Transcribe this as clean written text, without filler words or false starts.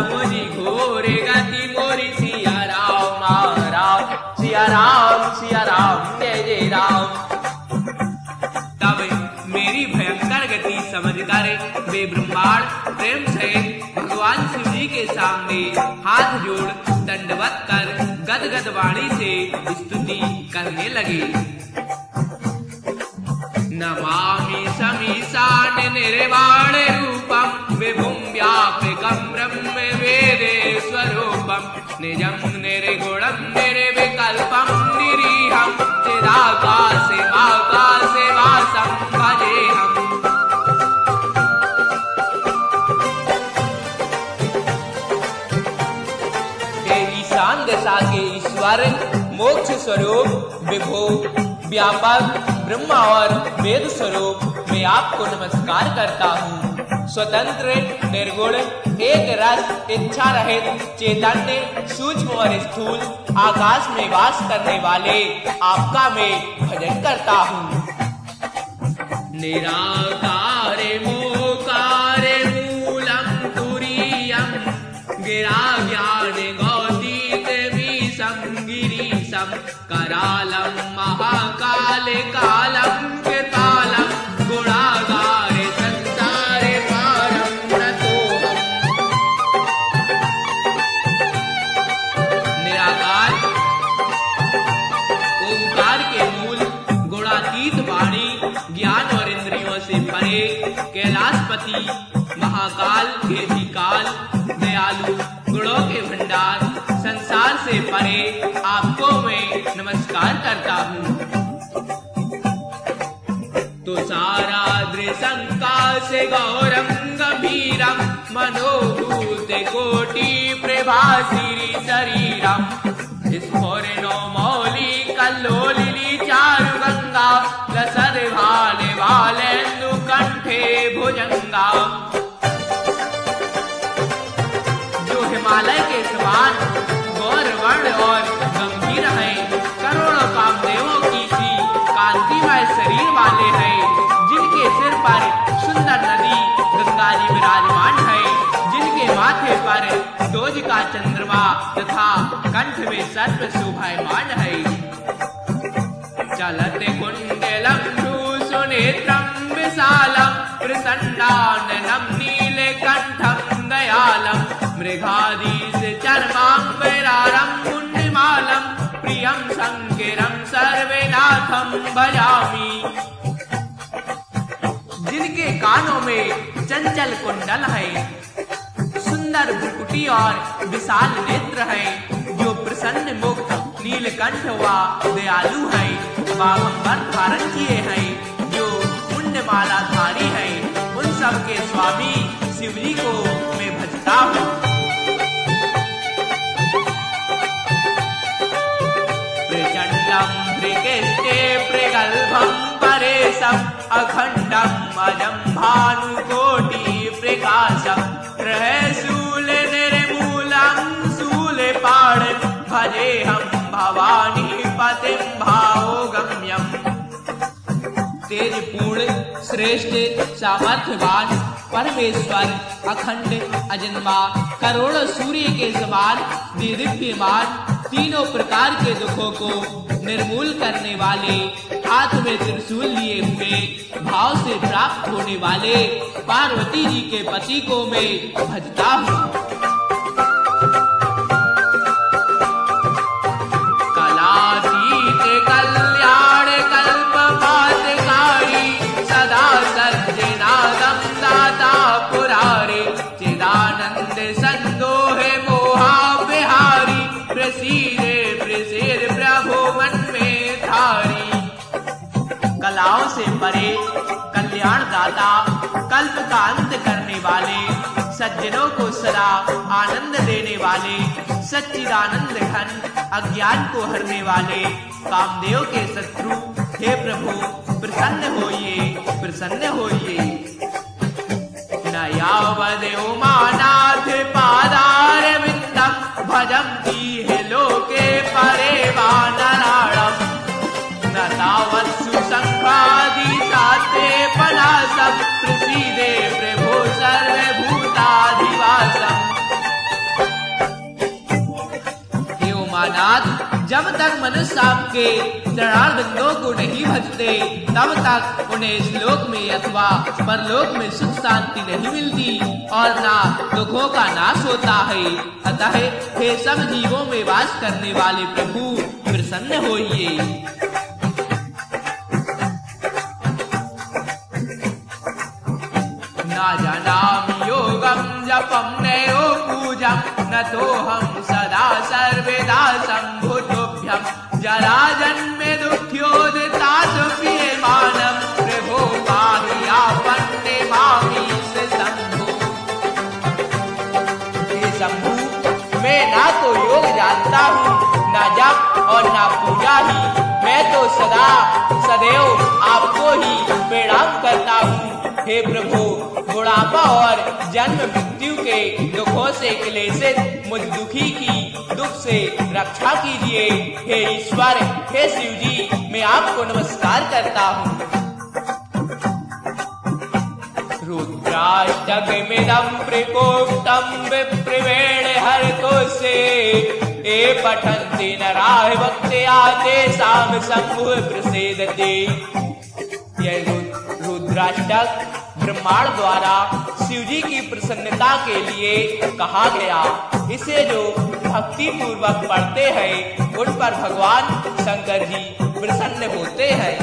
मुझी घोरे गति मोरी सिया राम राम सिया राम जय जय राम। तब मेरी भयंकर गति समझकर वे ब्रह्मांड प्रेम से भगवान शिव जी के सामने हाथ जोड़ दंडवत कर गदगद वाणी से स्तुति करने लगे। नमामि समीशान निर्वाण रूपम विभुं व्यापकं ब्रह्म वेदे स्वरूपम निजं निर्गुणं निर्विकल्पं निरीहं चिदाकाशे वासं भजेऽहम्। ईशान दशा के ईश्वर मोक्ष स्वरूप विभु व्यापक ब्रह्मा और वेद स्वरूप मैं आपको नमस्कार करता हूँ। स्वतंत्र निर्गुण एक रस इच्छा रहित चैतन्य सूक्ष्म और स्थूल आकाश में वास करने वाले आपका मैं भजन करता हूँ। निराकार मोकार मूलम तुरीयम गिरा ज्ञान गौतीत मीशं गिरीशं करालम महाकाल कालम कृतालम गुणागार संसार पारम नतोहम। निराकार ओंकार के मूल गुणातीत वाणी ज्ञान और इंद्रियों से परे कैलाशपति महाकाल भेदीकाल दयालु गुणों के भंडार संसार से परे आपको मैं नमस्कार करता हूँ। तो सारा दृशंका से गौरम गंभीरम मनोभूत कोटि प्रभासी शरीरम स्फुरनो मौली कल्लोलिनी चारु गंगा लसद भाले भालेन्दु कंठे भुजंगा। जो हिमालय के समान गौर वर्ण और गंभीर है, करोड़ों कामदेवों की सी कांतिमय शरीर वाले हैं, जिनके सिर पर सुंदर नदी गंगा जी विराजमान है, जिनके माथे पर दोज का चंद्रमा तथा कंठ में सर्प शोभायमान है। चलते कुंडलम सुनेत्रम विशालम प्रसन्नाननं नीलकंठं दयालम मृगाधीश चर्मांबरारं मुंडिमालं प्रियं शंकरं सर्वनाथं भजामि। जिनके कानों में चंचल कुंडल है, सुंदर भ्रुकुटी और विशाल नेत्र है, जो प्रसन्न मुक्त नीलकंठ व दयालु है, बागंबर धारण किए हैं, जो मुंडमाला धारी है, उन सब के स्वामी शिवजी को मैं भजता हूँ। प्रचंडम प्रकृष्टे प्रगल्भं परेशम अखंडम अजं भानुकोटि प्रकाशम रहशूल निर्मूलं शूलपाण भजेऽहं भवानी पतिं भावगम्यम्। तेजपूर्ण श्रेष्ठ सामर्थ्यवान परमेश्वर अखंड अजन्मा करोड़ों सूर्य के समान दिव्यमान तीनों प्रकार के दुखों को निर्मूल करने वाले हाथ में त्रिशूल लिए हुए भाव से प्राप्त होने वाले पार्वती जी के पति को मैं भजता हूँ। कलातीत कल्याण कल्पपातकारी सदा सज्जनादं दाता पुरारे चिदानंद संदोहे मोहा बिहारी प्रसीद प्रभु मन में धारी। कलाओं से परे कल्याण दाता कल्प का अंत करने वाले सज्जनों को सदा आनंद देने वाले सच्चिदानंद घन अज्ञान को हरने वाले कामदेव के शत्रु हे प्रभु प्रसन्न होइए। न यावद उमानाथ पादार विंदम भजन्ति हे लोके परे वानराणम न तावत् सुसंख्यादि साते पलासम प्रसीदे प्रभो सर्वभूताधिवासम। जब तक मनुष्य आपके चरणारविंदों को नहीं भजते तब तक उन्हें इस लोक में अथवा परलोक में सुख शांति नहीं मिलती और ना दुखों का नाश होता है। अतः हे सब जीवों में वास करने वाले प्रभु प्रसन्न होइए। न जानामि योगं जपं नैव पूजं न तो हम सदा सर्वदा सम्भुतोभ्यं जराजन्मे दुःख्योदितात्प्रियमाणं प्रभो पाहि आपन्ने मामीश शंभो। हे शंभु, मैं ना तो योग जानता हूँ, ना जप और ना पूजा ही, मैं तो सदा सदैव आपको ही प्रणाम करता हूँ। हे प्रभु, बुढ़ापा और जन्म मृत्यु के दुखों से क्लेशित मुझ दुखी की दुख से रक्षा कीजिए। हे ईश्वर, हे शिव जी, मैं आपको नमस्कार करता हूँ। रुद्राष्टकमिदं प्रकोष्ठं विप्रवेण हरतोषे ये पठन्ति नराः भक्त्या तेषां शम्भुः प्रसीदति। यह रुद्राष्टक ब्रह्मांड द्वारा शिव जी की प्रसन्नता के लिए कहा गया। इसे जो भक्ति पूर्वक पढ़ते हैं उन पर भगवान शंकर जी प्रसन्न होते हैं।